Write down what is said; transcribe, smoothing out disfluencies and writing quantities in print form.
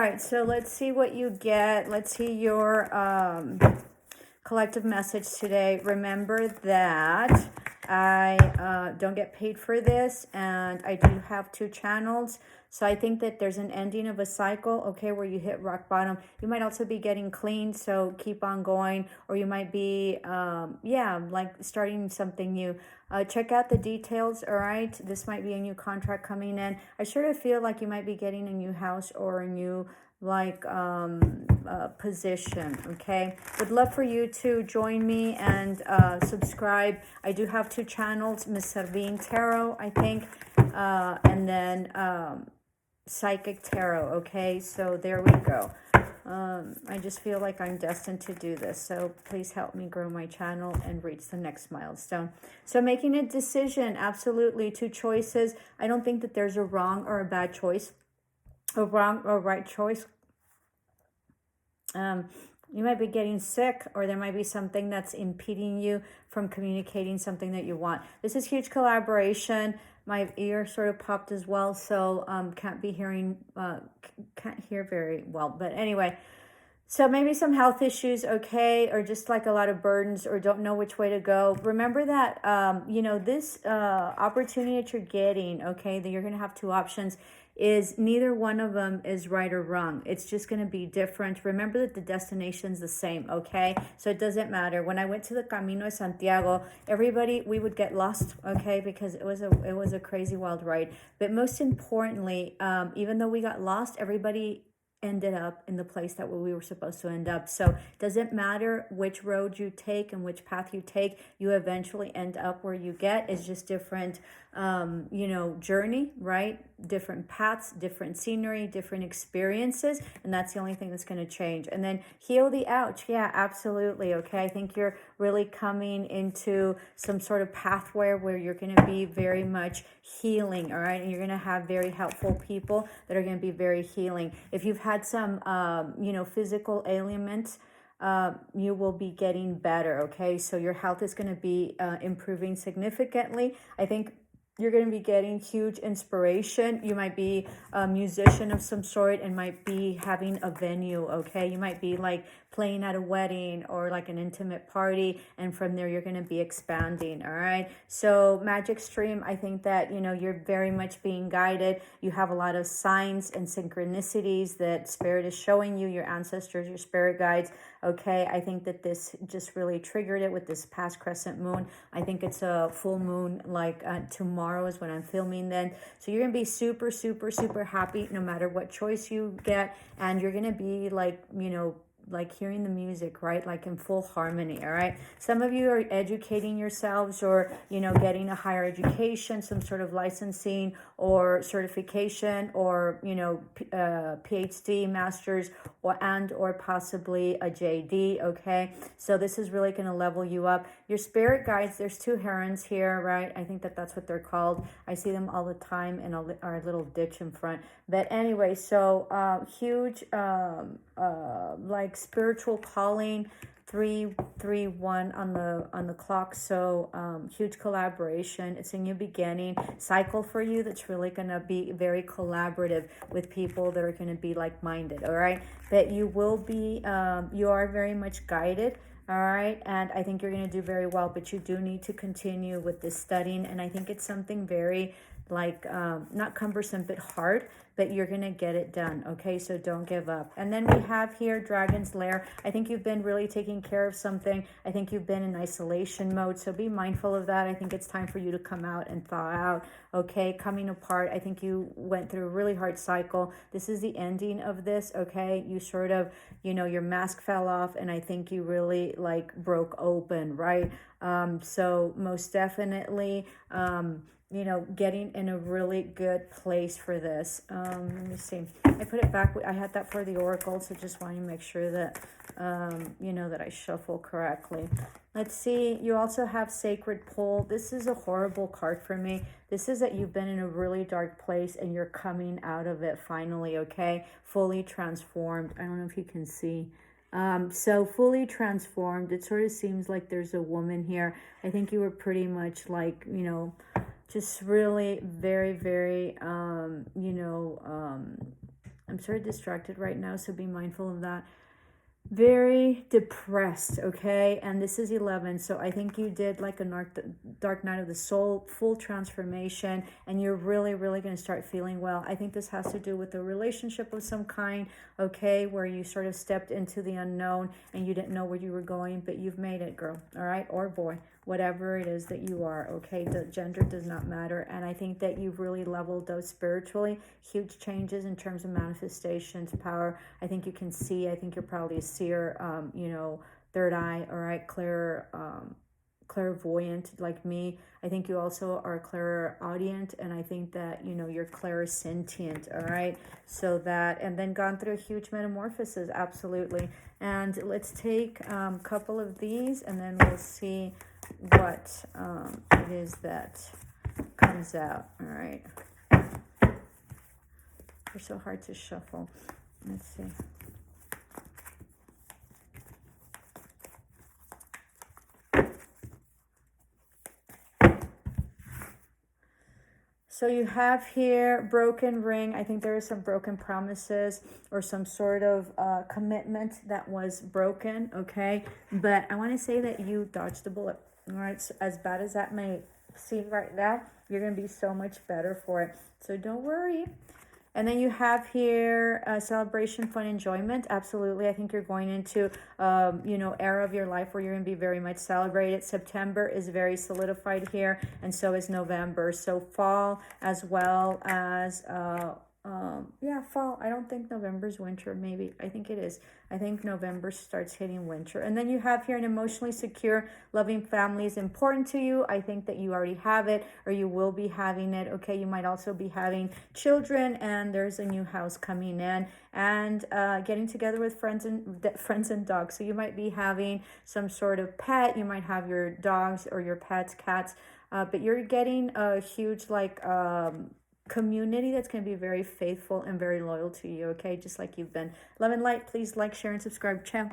All right, so let's see what you get. Let's see your collective message today. Remember that I don't get paid for this, and I do have two channels. So I think that there's an ending of a cycle, okay, where you hit rock bottom. You might also be getting clean, so keep on going. Or you might be, yeah, like starting something new. Check out the details, all right? This might be a new contract coming in. I sort of feel like you might be getting a new house or a new like position. Okay, would love for you to join me and subscribe. I do have two channels, Miss Servine Tarot, I think, and then Psychic Tarot. Okay, so there we go. I just feel like I'm destined to do this. So please help me grow my channel and reach the next milestone. So making a decision, absolutely, two choices. I don't think that there's a wrong or a bad choice, a wrong or right choice. You might be getting sick, or there might be something that's impeding you from communicating something that you want. This is huge collaboration. My ear sort of popped as well, so can't hear very well. But anyway, so maybe some health issues, okay, or just like a lot of burdens, or don't know which way to go. Remember that, you know, this opportunity that you're getting, okay, that you're going to have two options, is neither one of them is right or wrong. It's just going to be different. Remember that the destination's the same, okay? So it doesn't matter. When I went to the Camino de Santiago, everybody, we would get lost, okay, because it was a crazy wild ride. But most importantly, even though we got lost, everybody ended up in the place that we were supposed to end up. So it doesn't matter which road you take and which path you take, you eventually end up where you get. It's just different, you know, journey, right? Different paths, different scenery, different experiences, and that's the only thing that's going to change. And then heal the ouch. Yeah, absolutely. Okay, I think you're really coming into some sort of pathway where you're going to be very much healing, all right? And you're going to have very helpful people that are going to be very healing. If you've had some, you know, physical ailments, you will be getting better, okay? So your health is going to be improving significantly. I think you're going to be getting huge inspiration. You might be a musician of some sort and might be having a venue, okay? You might be like playing at a wedding or like an intimate party, and from there you're going to be expanding, all right? So Magic Stream, I think that, you know, you're very much being guided. You have a lot of signs and synchronicities that Spirit is showing you, your ancestors, your spirit guides, okay? I think that this just really triggered it with this past crescent moon. I think it's a full moon, like tomorrow is when I'm filming then. So you're going to be super, super, super happy no matter what choice you get. And you're going to be like, you know, like hearing the music, right? Like in full harmony, all right? Some of you are educating yourselves, or, you know, getting a higher education, some sort of licensing or certification, or, you know, PhD, master's, or possibly a JD, okay? So this is really going to level you up. Your spirit guides, there's two herons here, right? I think that that's what they're called. I see them all the time in our little ditch in front. But anyway, so huge, like spiritual calling, 331 on the clock. So huge collaboration. It's a new beginning cycle for you that's really going to be very collaborative with people that are going to be like-minded, all right? But you will be, you are very much guided, all right? And I think you're going to do very well, but you do need to continue with this studying. And I think it's something very like not cumbersome but hard, but you're gonna get it done, okay? So don't give up. And then we have here Dragon's Lair. I think you've been really taking care of something. I think you've been in isolation mode, so be mindful of that. I think it's time for you to come out and thaw out, okay? Coming apart. I think you went through a really hard cycle. This is the ending of this, okay? You sort of, you know, your mask fell off, and I think you really like broke open, right? So most definitely, you know, getting in a really good place for this. Let me see. I put it back. I had that for the oracle, so just want to make sure that, you know, that I shuffle correctly. Let's see. You also have Sacred Pull. This is a horrible card for me. This is that you've been in a really dark place and you're coming out of it finally, okay? Fully transformed. I don't know if you can see. So fully transformed. It sort of seems like there's a woman here. I think you were pretty much like, you know, just really very, very, you know, I'm sort of distracted right now, so be mindful of that. Very depressed, okay? And this is 11, so I think you did like a dark night of the soul, full transformation, and you're really going to start feeling well. I think this has to do with a relationship of some kind, okay, where you sort of stepped into the unknown and you didn't know where you were going, but you've made it, girl, all right? Or boy, whatever it is that you are, okay? The gender does not matter. And I think that you've really leveled out spiritually, huge changes in terms of manifestations, power. I think you can see, I think you're probably a seer, you know, third eye, all right, clairvoyant like me. I think you also are clairaudient, and I think that, you know, you're clairsentient, all right? So that, and then gone through a huge metamorphosis, absolutely. And let's take a couple of these, and then we'll see what it is that comes out, all right? They're so hard to shuffle. Let's see. So you have here broken ring. I think there are some broken promises or some sort of commitment that was broken, okay? But I want to say that you dodged the bullet, all right? So as bad as that may seem right now, you're going to be so much better for it. So don't worry. And then you have here celebration, fun, enjoyment. Absolutely. I think you're going into, you know, era of your life where you're going to be very much celebrated. September is very solidified here, and so is November. So fall as well as, yeah, fall. I don't think November's winter. Maybe. I think it is. I think November starts hitting winter. And then you have here an emotionally secure, loving family is important to you. I think that you already have it, or you will be having it. Okay, you might also be having children, and there's a new house coming in, and getting together with friends and dogs. So you might be having some sort of pet. You might have your dogs or your pets, cats, but you're getting a huge like community that's going to be very faithful and very loyal to you, okay? Just like you've been. Love and light. Please like, share, and subscribe. Ciao.